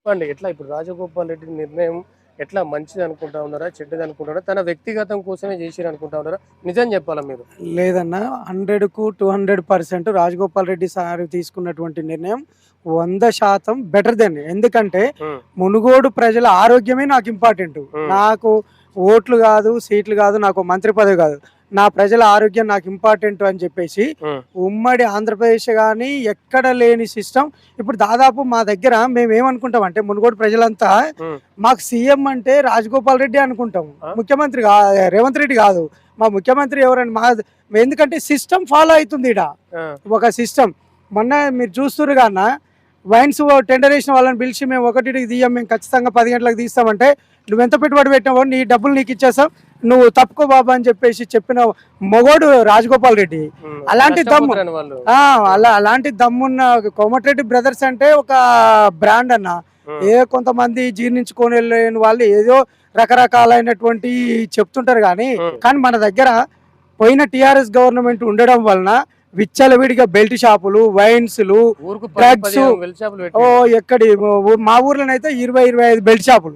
చెప్పండి ఎట్లా ఇప్పుడు రాజగోపాల్ రెడ్డి నిర్ణయం ఎట్లా మంచిది అనుకుంటా ఉన్నారా చెడ్డది అనుకుంటారా తన వ్యక్తిగతం కోసమే చేసిరు అనుకుంటా ఉన్నారా నిజం చెప్పాలా మీరు లేదన్న 100కు 200% రాజగోపాల్ రెడ్డి సార్ తీసుకున్నటువంటి నిర్ణయం 100% బెటర్ దెన్. ఎందుకంటే మునుగోడు ప్రజల ఆరోగ్యమే నాకు ఇంపార్టెంట్. నాకు ఓట్లు కాదు, సీట్లు కాదు, నాకు మంత్రి పదవి కాదు, నా ప్రజల ఆరోగ్యం నాకు ఇంపార్టెంట్ అని చెప్పేసి ఉమ్మడి ఆంధ్రప్రదేశ్ కానీ ఎక్కడ లేని సిస్టమ్ ఇప్పుడు దాదాపు మా దగ్గర మేము ఏమనుకుంటాం అంటే మునుగోడు ప్రజలంతా మాకు సీఎం అంటే రాజగోపాల్ రెడ్డి అనుకుంటాం, ముఖ్యమంత్రి రేవంత్ రెడ్డి కాదు. మా ముఖ్యమంత్రి ఎవరండి మా ఎందుకంటే సిస్టమ్ ఫాలో అవుతుంది ఇడ ఒక సిస్టమ్. మొన్న మీరు చూస్తున్నారు కన్నా వైన్స్ టెండర్ వేసిన వాళ్ళని పిలిచి మేము 1కి తీయం, మేము ఖచ్చితంగా 10 గంటలకు తీస్తామంటే నువ్వు ఎంత పెట్టుబడి పెట్టినావో నీ డబ్బులు నీకు ఇచ్చేస్తాం, నువ్వు తప్పుకో బాబా అని చెప్పేసి చెప్పిన మొగోడు రాజగోపాల్ రెడ్డి. అలాంటి దమ్ము అలాంటి దమ్మున్న కోమటిరెడ్డి బ్రదర్స్ అంటే ఒక బ్రాండ్ అన్న. కొంతమంది జీర్ణించుకొని వెళ్ళని వాళ్ళు ఏదో రకరకాలైనటువంటి చెప్తుంటారు కానీ మన దగ్గర పోయిన టిఆర్ఎస్ గవర్నమెంట్ ఉండడం వలన విచ్చలవిడిగా బెల్ట్ షాపులు, వైన్స్లు, డ్రగ్స్. ఎక్కడి మా ఊర్లోనైతే 20-25 బెల్ట్ షాపులు.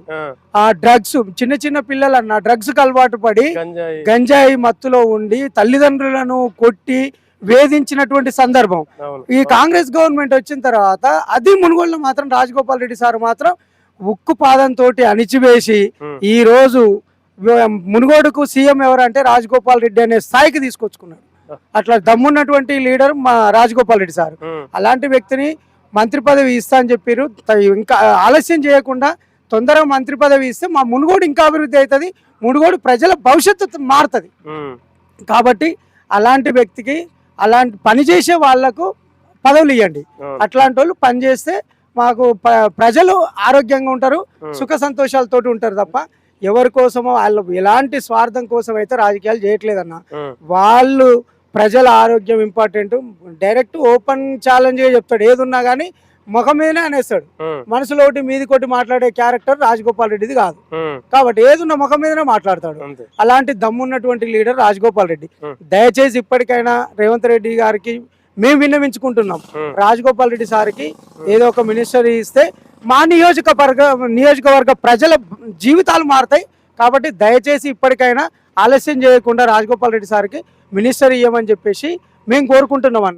ఆ డ్రగ్స్ చిన్న చిన్న పిల్లలన్న డ్రగ్స్ కు అలవాటు పడి గంజాయి మత్తులో ఉండి తల్లిదండ్రులను కొట్టి వేధించినటువంటి సందర్భం. ఈ కాంగ్రెస్ గవర్నమెంట్ వచ్చిన తర్వాత అది మునుగోడులో మాత్రం రాజగోపాల్ రెడ్డి సార్ మాత్రం ఉక్కు పాదంతో అణిచివేసి ఈ రోజు మునుగోడుకు సీఎం ఎవరంటే రాజగోపాల్ రెడ్డి అనే స్థాయికి తీసుకొచ్చుకున్నాడు. అట్లా దమ్మున్నటువంటి లీడర్ మా రాజగోపాల్ రెడ్డి సార్. అలాంటి వ్యక్తిని మంత్రి పదవి ఇస్తా అని చెప్పారు. ఇంకా ఆలస్యం చేయకుండా తొందరగా మంత్రి పదవి ఇస్తే మా మునుగోడు ఇంకా అభివృద్ధి అవుతుంది, మునుగోడు ప్రజల భవిష్యత్తు మారుతుంది. కాబట్టి అలాంటి వ్యక్తికి అలాంటి పని చేసే వాళ్లకు పదవులు ఇవ్వండి. అట్లాంటి వాళ్ళు పనిచేస్తే మాకు ప్రజలు ఆరోగ్యంగా ఉంటారు, సుఖ సంతోషాలతో ఉంటారు తప్ప ఎవరి కోసమో వాళ్ళు ఎలాంటి స్వార్థం కోసం అయితే రాజకీయాలు చేయట్లేదన్న. వాళ్ళు ప్రజల ఆరోగ్యం ఇంపార్టెంట్. డైరెక్ట్ ఓపెన్ ఛాలెంజ్ గా చెప్తాడు, ఏది ఉన్నా కానీ ముఖం మీదనే అనేస్తాడు. మనసులో ఒకటి మీది కొట్టి మాట్లాడే క్యారెక్టర్ రాజగోపాల్ రెడ్డిది కాదు. కాబట్టి ఏదున్న ముఖం మీదనే మాట్లాడతాడు. అలాంటి దమ్మున్నటువంటి లీడర్ రాజగోపాల్ రెడ్డి. దయచేసి ఇప్పటికైనా రేవంత్ రెడ్డి గారికి మేము విన్నవించుకుంటున్నాం, రాజగోపాల్ రెడ్డి సార్కి ఏదో ఒక మినిస్టర్ ఇస్తే మా నియోజకవర్గ ప్రజల జీవితాలు మారుతాయి. కాబట్టి దయచేసి ఇప్పటికైనా ఆలస్యం చేయకుండా రాజగోపాల్ రెడ్డి సార్కి మినిస్టర్ ఇవ్వమని చెప్పేసి మేము కోరుకుంటున్నాం అన్న.